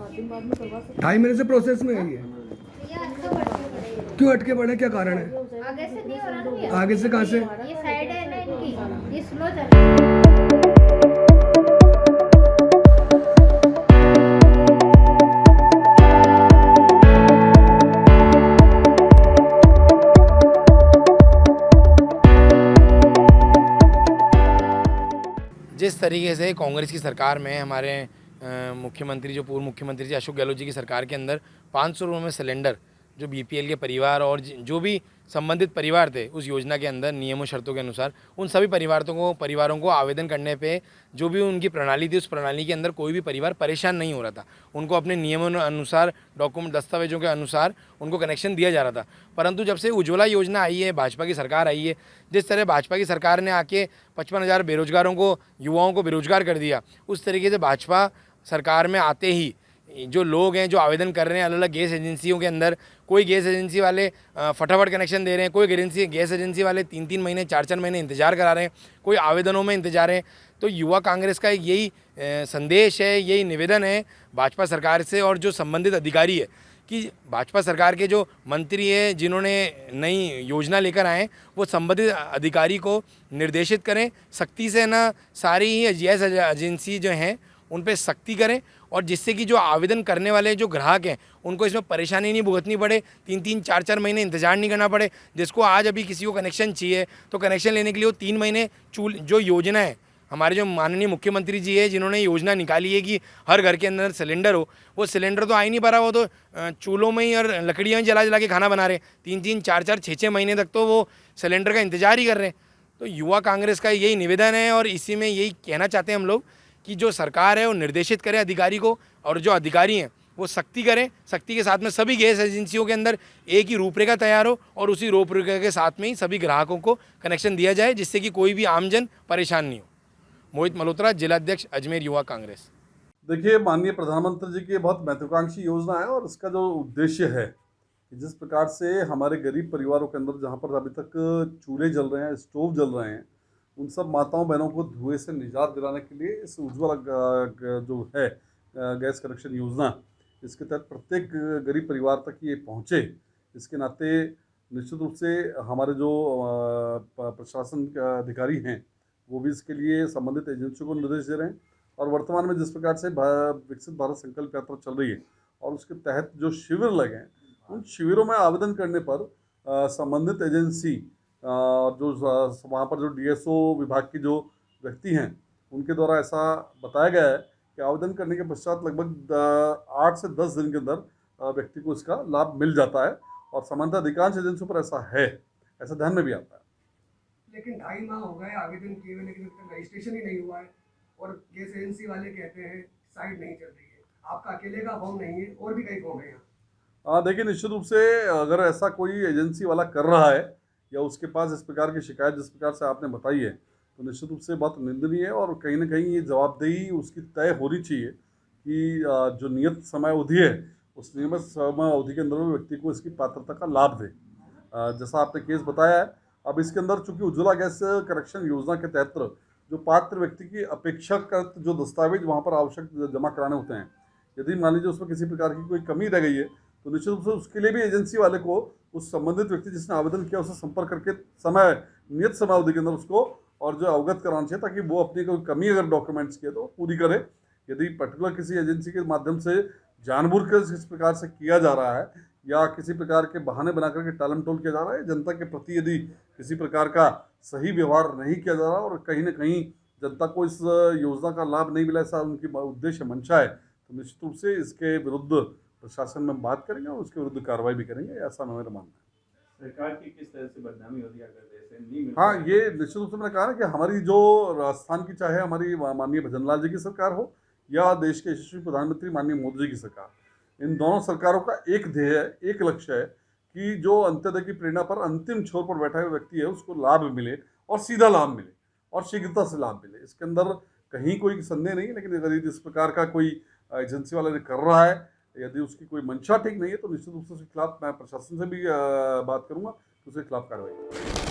7 दिन बाद में करवा सकते 2.5 महीने से प्रोसेस में है ये। क्यों अटके पड़े, क्या कारण है? आगे से नहीं हो रहा ना भैया। आगे से कहाँ से? ये साइड है ना इनकी, ये स्लो चल रही है। जिस तरीके से कांग्रेस की सरकार में हमारे मुख्यमंत्री, जो पूर्व मुख्यमंत्री जी अशोक गहलोत जी की सरकार के अंदर 500 रुपये में सिलेंडर जो बीपीएल के परिवार और जो भी संबंधित परिवार थे उस योजना के अंदर नियमों शर्तों के अनुसार उन सभी परिवारों को आवेदन करने पे जो भी उनकी प्रणाली थी उस प्रणाली के अंदर कोई भी परिवार परेशान नहीं हो रहा था। उनको अपने नियमों अनुसार डॉक्यूमेंट दस्तावेजों के अनुसार उनको कनेक्शन दिया जा रहा था। परंतु जब से उज्ज्वला योजना आई है, भाजपा की सरकार आई है, जिस तरह भाजपा की सरकार ने आके 55,000 बेरोजगारों को, युवाओं को बेरोजगार कर दिया, उस तरीके से भाजपा सरकार में आते ही जो लोग हैं जो आवेदन कर रहे हैं अलग अलग गैस एजेंसियों के अंदर, कोई गैस एजेंसी वाले फटाफट कनेक्शन दे रहे हैं, कोई गैस एजेंसी वाले 3-3 महीने 4-4 महीने इंतजार करा रहे हैं, कोई आवेदनों में इंतजार है। तो युवा कांग्रेस का यही संदेश है, यही निवेदन है भाजपा सरकार से और जो संबंधित अधिकारी है कि भाजपा सरकार के जो मंत्री है जिन्होंने नई योजना लेकर आए वो संबंधित अधिकारी को निर्देशित करें, सख्ती से ना सारी ही गैस एजेंसी जो हैं उन पर सख्ती करें और जिससे कि जो आवेदन करने वाले जो ग्राहक हैं उनको इसमें परेशानी नहीं भुगतनी पड़े, 3-3 4-4 महीने इंतजार नहीं करना पड़े। जिसको आज अभी किसी को कनेक्शन चाहिए तो कनेक्शन लेने के लिए वो 3 महीने जो योजना है हमारे जो माननीय मुख्यमंत्री जी है जिन्होंने योजना निकाली है कि हर घर के अंदर सिलेंडर हो, वो सिलेंडर तो आ ही नहीं पा रहा, वो तो चूल्हों में ही और लकड़ियों में जला जला के खाना बना रहे, 3-3 4-4 6-6 महीने तक तो वो सिलेंडर का इंतजार ही कर रहे हैं। तो युवा कांग्रेस का यही निवेदन है और इसी में यही कहना चाहते हैं हम लोग कि जो सरकार है वो निर्देशित करे अधिकारी को और जो अधिकारी हैं वो सख्ती करें, सख्ती के साथ में सभी गैस एजेंसियों के अंदर एक ही रूपरेखा तैयार हो और उसी रूपरेखा के साथ में ही सभी ग्राहकों को कनेक्शन दिया जाए जिससे कि कोई भी आमजन परेशान नहीं हो। मोहित मल्होत्रा, जिलाध्यक्ष अजमेर युवा कांग्रेस। देखिए, माननीय प्रधानमंत्री जी की बहुत महत्वाकांक्षी योजना है और इसका जो उद्देश्य है कि जिस प्रकार से हमारे गरीब परिवारों के अंदर जहाँ पर अभी तक चूल्हे जल रहे हैं, स्टोव जल रहे हैं, उन सब माताओं बहनों को धुएं से निजात दिलाने के लिए इस उज्ज्वला जो है गैस कनेक्शन योजना, इसके तहत प्रत्येक गरीब परिवार तक ये पहुँचे। इसके नाते निश्चित रूप से हमारे जो प्रशासन के अधिकारी हैं वो भी इसके लिए संबंधित एजेंसियों को निर्देश दे रहे हैं और वर्तमान में जिस प्रकार से विकसित भारत संकल्प यात्रा चल रही है और उसके तहत जो शिविर लगे हैं उन शिविरों में आवेदन करने पर संबंधित एजेंसी जो वहाँ पर जो डीएसओ विभाग की जो व्यक्ति हैं उनके द्वारा ऐसा बताया गया है कि आवेदन करने के पश्चात लगभग 8 से 10 दिन के अंदर व्यक्ति को इसका लाभ मिल जाता है और सामान्यतः अधिकांश एजेंसियों पर ऐसा है, ऐसा ध्यान में भी आता है। लेकिन 2.5 माह हो गए आवेदन किए हुए लेकिन रजिस्ट्रेशन ही नहीं हुआ है और गैस एजेंसी वाले कहते हैं साइट नहीं चल रही है। आपका अकेले का फॉर्म नहीं है और भी कई फॉर्म है यहाँ। देखिए, निश्चित रूप से अगर ऐसा कोई एजेंसी वाला कर रहा है या उसके पास इस प्रकार की शिकायत जिस प्रकार से आपने बताई है तो निश्चित रूप से बहुत निंदनीय है और कहीं ना कहीं ये जवाबदेही उसकी तय होनी चाहिए कि जो नियत समय अवधि है उस नियमित समय अवधि के अंदर में व्यक्ति को इसकी पात्रता का लाभ दे। जैसा आपने केस बताया है, अब इसके अंदर चूंकि उज्ज्वला गैस कनेक्शन योजना के तहत जो पात्र व्यक्ति की अपेक्षाकृत जो दस्तावेज वहाँ पर आवश्यक जमा कराने होते हैं, यदि मान लीजिए उसमें किसी प्रकार की कोई कमी रह गई है तो निश्चित रूप से उसके लिए भी एजेंसी वाले को उस संबंधित व्यक्ति जिसने आवेदन किया उससे संपर्क करके नियत समय अवधि के अंदर उसको और जो अवगत कराना चाहिए ताकि वो अपनी कोई कमी अगर डॉक्यूमेंट्स की है तो पूरी करे। यदि पर्टिकुलर किसी एजेंसी के माध्यम से जानबूझ कर इस प्रकार से किया जा रहा है या किसी प्रकार के बहाने बना करके टालम टोल किया जा रहा है, जनता के प्रति यदि किसी प्रकार का सही व्यवहार नहीं किया जा रहा और कहीं ना कहीं जनता को इस योजना का लाभ नहीं मिला, ऐसा उनकी उद्देश्य मंशा है, तो निश्चित रूप से इसके विरुद्ध प्रशासन में बात करेंगे और उसके विरुद्ध कार्रवाई भी करेंगे, ऐसा मेरा मानना है। सरकार की किस तरह से बदनामी होती है अगर ऐसे नहीं मिलता? हाँ, ये निश्चित रूप से मैंने कहा ना कि हमारी जो राजस्थान की चाहे हमारी माननीय भजनलाल जी की सरकार हो या देश के यशस्वी प्रधानमंत्री माननीय मोदी जी की सरकार, इन दोनों सरकारों का एक ध्येय है, एक लक्ष्य है कि जो अंत्योदय की प्रेरणा पर अंतिम छोर पर बैठा हुआ व्यक्ति है उसको लाभ मिले और सीधा लाभ मिले और शीघ्रता से लाभ मिले। इसके अंदर कहीं कोई संदेह नहीं, लेकिन अगर इस प्रकार का कोई एजेंसी वाला कर रहा है, यदि उसकी कोई मंशा ठीक नहीं है तो निश्चित रूप से उसके खिलाफ मैं प्रशासन से भी बात करूंगा, उसके खिलाफ कार्रवाई करूंगा।